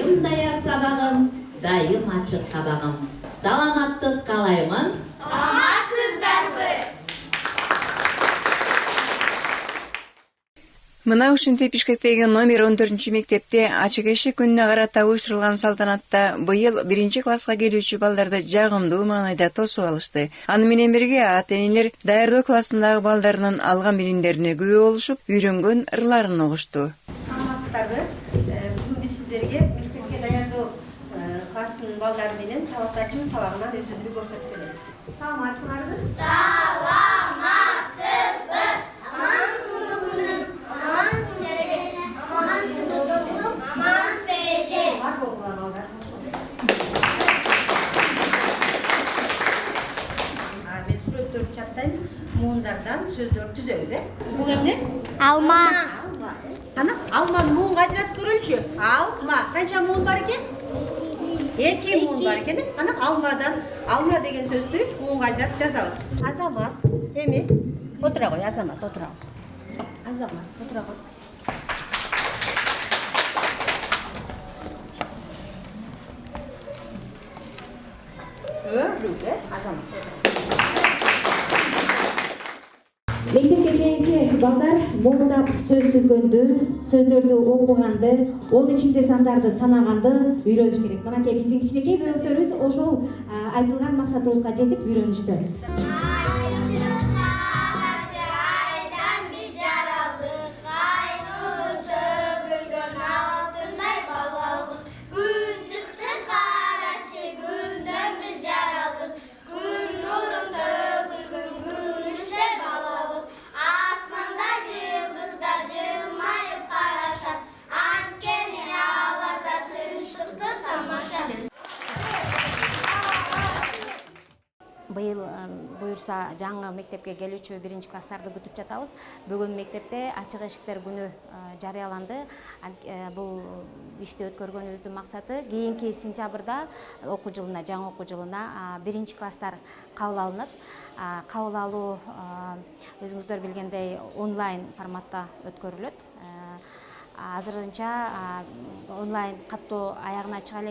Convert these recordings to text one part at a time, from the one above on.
дайым даяр сабагым, дайым ачык кабагым. Саламаттык каалаймын. Саламатсыздарбы? Мына ушинтип Бишкектеги номер 14 мектепте ачык эшик күнүнө карата уюштурулган салтанатта быйыл 1-класска келүүчү балдарды жагымдуу маанайда тосуп алышты. Аны менен бирге ата-энелер даярдоо классындагы балдарынын алган билимдерине күбө болушуп, үйрөнгөн ырларын угушту. Саламатсыздарбы? Бүгүн биз сиздерге мектепке даярдоо классынын балдары менен сабак ачуу сабагынан үзүндү көрсөткөнбүз. Саламатсыздарбы? Саламатсызбы? Амансызбы күнүм? Амансыз келгене? Амансызбы достум? Амансыз эже? Бар болгула балдар. Мен сүрөттөрдү чаттайм, муундардан сөздөрдү түзөбүз, Бул эмне? Алма. Кана, алманы муунга ажыратып көрөлүчү. Алма. Канча муун бар экен? 2 муун бар экен. Кана, алма деген сөздү муунга ажыратып жазабыз. Азамат, эми отура кой, Азамат, отура кой. Азамат, отура кой. Азамат. Мектепке чейинки балдар муңдап сөз түзгөндү, сөздөрдү окуганды, ол ичинде сандарды санаганды үйрөнүш керек. Мынакей биздин кичинекей бөбөктөрүбүз ошол айтылган максатыбызга жетип үйрөнүштү. Быйыл буюрса жаңы мектепке келүүчү 1-класстарды күтүп жатабыз. Бүгүн мектепте ачык эшиктер күнү жарыяланды. Бул ишти өткөргөнүбүздүн максаты кийинки сентябрда окуу жылына, жаңы окуу жылына 1-класстар кабыл алынат. Кабыл алуу өзүңүздөр билгендей онлайн форматта өткөрүлөт. Азырынча онлайн каттоо аягына чыга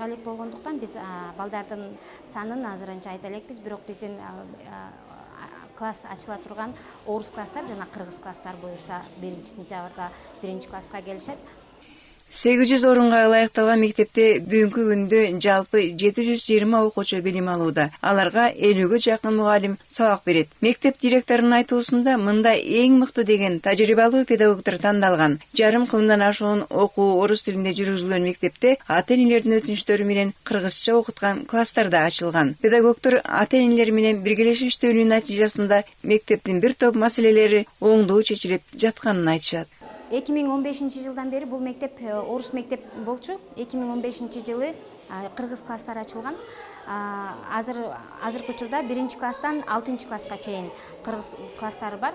элек болгондуктан биз балдардын санын азырынча айта элекпиз, бирок биздин класс ачыла турган орус класстар жана кыргыз класстар буюрса 1-сентябрда 1-класска келишет. 800 орунга ылайыкталган мектепте бүгүнкү күндө жалпы 720 окуучу билим алууда. Аларга 50ге жакын мугалим сабак берет. Мектеп директорунун айтуусунда мында эң мыкты деген тажрыйбалуу педагогдор тандалган. Жарым кылымдан ашуун окуу орус тилинде жүргүзүлгөн мектепте ата-энелердин өтүнүчтөрү менен кыргызча окуткан класстар да ачылган. Педагогдор ата-энелер менен биргелешип иштөөнүн натыйжасында мектептин бир топ маселелери оңдуу чечилип жатканын айтышат. 2015 жылдан бери бул мектеп орус мектеп болчу. 2015 жылы кыргыз класстар ачылган. Азыркы учурда 1-класстан 6-класска чейин кыргыз класстары бар.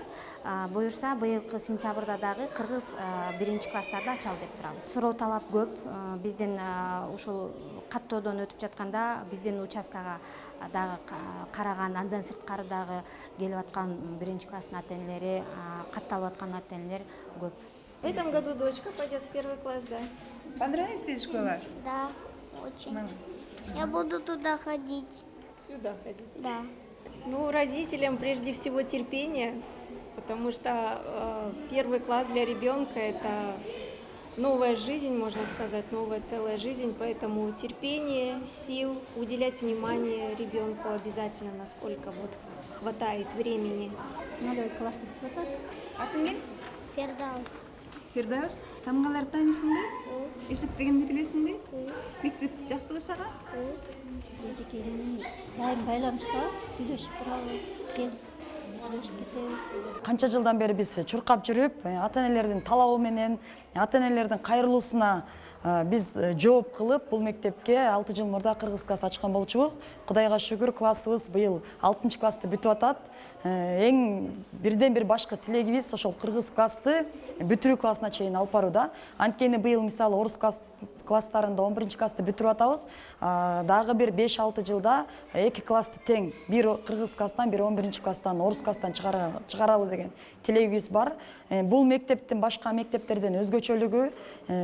Буюрса быйылкы сентябрда дагы кыргыз 1-класстарды ачалы деп турабыз. Суроо талап көп. Биздин ушул каттоодон өтүп жатканда биздин участкага дагы караган, андан сырткары дагы келип аткан 1-класстын ата-энелери, катталып аткан ата-энелер көп. В этом году дочка пойдет в 1 класс, да? Понравилась тебе школа? Да, очень. Я буду туда ходить. Сюда ходить? Да. Ну, родителям прежде всего терпение, потому что 1 класс для ребенка это новая жизнь, можно сказать, новая целая жизнь, поэтому терпение, сил, уделять внимание ребенку обязательно, насколько вот хватает времени. Налой класста хватат. Атың ким? Фердаус. Фирдаус, тамгаларды таанысыңбы? Эсептегенди билесиңби? Мектеп жактыбы сага? Эжеке менен дайым байланыштабыз, сүйлөшүп турабыз, келип сүйлөшүп кетебиз. Канча жылдан бери биз чуркап жүрүп, ата-энелердин талабы менен, ата-энелердин кайрылуусуна биз жооп кылып, бул мектепке 6 жыл мурда кыргыз класс ачкан болчубуз. Кудайга шүгүр, классыбыз быйыл 6-классты бүтүп атат. эң бирден бир башкы тилегибиз ошол кыргыз классты бүтүрүү классына чейин алып барууда. Анткени быйыл мисалы орус класстарында 11 классты бүтүрүп атабыз. Дагы бир 5-6 жылда 2 классты тең, бир кыргыз класстан, бир 11 класстан, орус класстан чыгаралы деген тилегибиз бар. Бул мектептин башка мектептерден өзгөчөлүгү,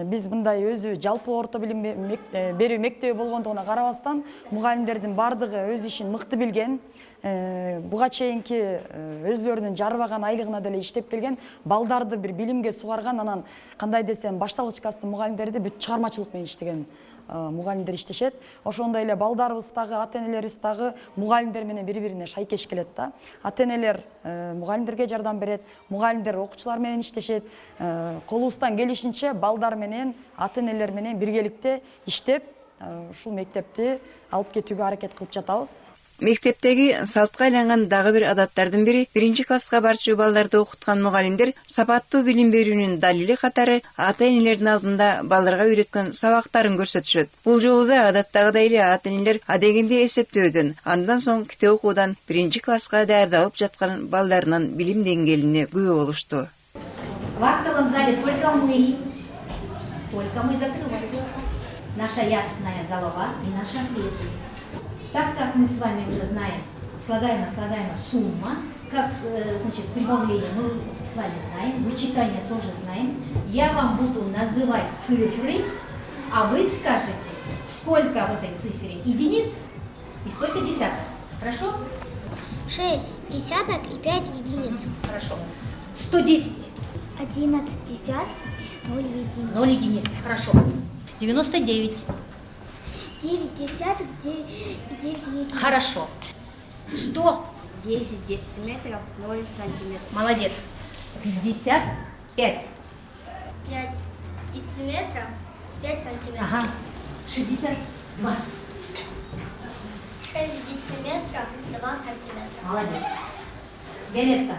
биз мындай өзү жалпы орто билим берүү мектеби болгондугуна карабастан, мугалимдердин бардыгы өз ишин мыкты билген, буга чейинки өзлөрүнүн жарыбаган айлыгына деле иштеп келген, балдарды бир билимге сугарган, анан кандай десем башталгыч класстын мугалимдери бүт чыгармачылык менен иштеген мугалимдер иштешет. Ошондой эле балдарыбыз дагы, ата-энелерибиз дагы мугалимдер менен бири-бирине шайкеш келет да. Ата-энелер мугалимдерге жардам берет, мугалимдер окуучулар менен иштешет. Колубуздан келишинче балдар менен, ата-энелер менен биргеликте иштеп, ушул мектепти алып кетүүгө аракет кылып жатабыз. Мектептеги салтка айланган дагы бир адаттардын бири 1-класска барчу балдарды окуткан мугалимдер сапаттуу билим берүүнүн далили катары ата-энелердин алдында балдарга үйрөткөн сабактарын көрсөтүшөт. Бул жолу да адаттагыдай эле ата-энелер адегенде эсептөөдөн, андан соң китеп окуудан 1-класска даярдалып жаткан балдарынын билим деңгээлине күбө болушту. В актовом зале только мы закрываем глаза. Наша ясная голова и наши ответы. Так как мы с вами уже знаем слагаемая сумма, как значит, прибавление мы с вами знаем, вычитание тоже знаем, я вам буду называть цифры, а вы скажете, сколько в этой цифре единиц и сколько десяток. Хорошо? 6 десяток и 5 единиц. Хорошо. 110. 11 десятки, 0 единиц. 0 единиц. Хорошо. 99. 9 десяток, 9 единиц. Хорошо. 100. 10 дециметров, 0 сантиметров. Молодец. 55. 5 дециметров, 5 сантиметров. Ага. 62. 6 дециметров, 2 сантиметра. Молодец. Виолетта.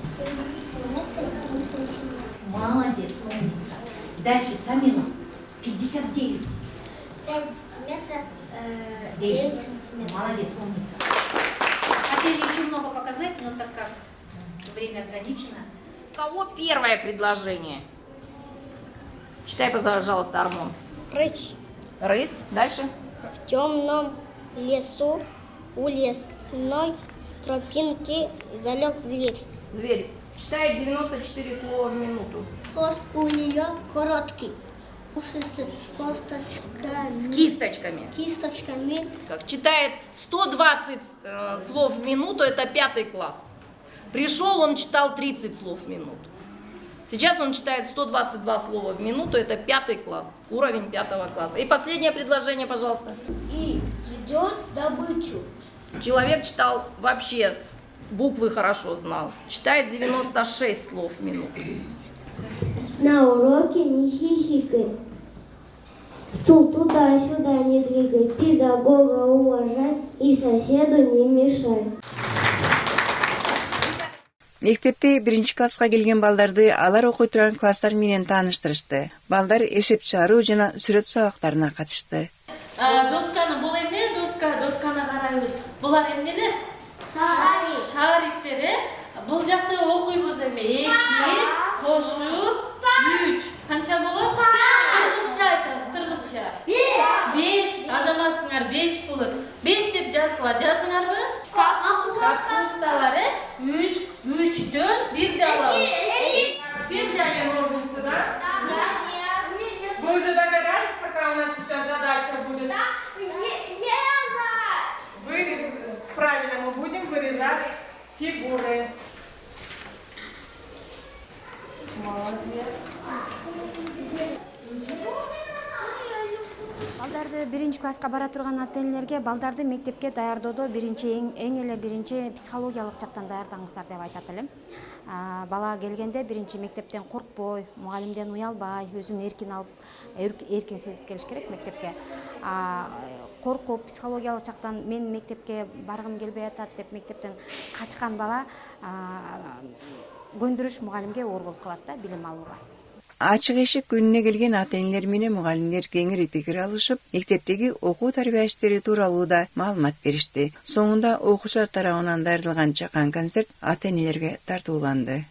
7 дециметров, 7 сантиметров. Молодец, умница. Дальше Тамила. 59. 5 дециметров, 9 сантиметров. Молодец, умница. Хотели еще много показать, но так как время ограничено. У кого первое предложение? Читай, пожалуйста, Армон. Рысь. Рысь. Дальше. В темном лесу у лесной тропинки залег зверь. Зверь. Читает 94 слова в минуту. Хвост у нее короткий. Уши с косточками. С кисточками. Кисточками. Так, читает 120 слов в минуту, это 5 класс. Пришел, он читал 30 слов в минуту. Сейчас он читает 122 слова в минуту, это 5 класс, уровень 5 класса. И последнее предложение, пожалуйста. И ждет добычу. Человек читал вообще, буквы хорошо знал. Читает 96 слов в минуту. На уроке не хихикай. Стул туда-сюда не двигай. Педагога уважай и соседу не мешай. Мектепте 1-класска келген балдарды алар окуй турган класстар менен тааныштырышты. Балдар эсеп чыгаруу жана сүрөт сабактарына катышты. Досканы бул эмне? Досканы карайбыз. Булар эмнелер? Шариктер. Бул жакта окуйбуз эми 2 кошуп 3. Канча болот? Кыргызча айтабыз, кыргызча. 5. Азаматсыңар 5 болот. 5 деп жазыңарбы? Капусталар 3, 3'төн 1 де алабыз. Все взяли ножницы, да? Да. Вы уже догадались, какая у нас сейчас задача будет? Правильно, мы будем вырезать фигуры. Молодец. Балдарды 1-класска бара турган ата-энелерге балдарды мектепке даярдоодо эң эле биринчи психологиялык жактан даярдаңыздар деп айтат элем. Бала келгенде биринчи мектептен коркпой, мугалимден уялбай, өзүн эркин алып, эркин сезип келиш керек мектепке. Коркуп, психологиялык жактан мен мектепке баргым келбей атат деп мектептен качкан бала көндүрүш мугалимге оор болуп калат да билим алууга. Ачык эшик күнүнө келген ата-энелер менен мугалимдер кеңири пикир алышып, мектептеги окуу тарбия иштери тууралуу да маалымат беришти. Соңунда окуучулар тарабынан дайрылган чакан концерт ата-энелерге тартууланды.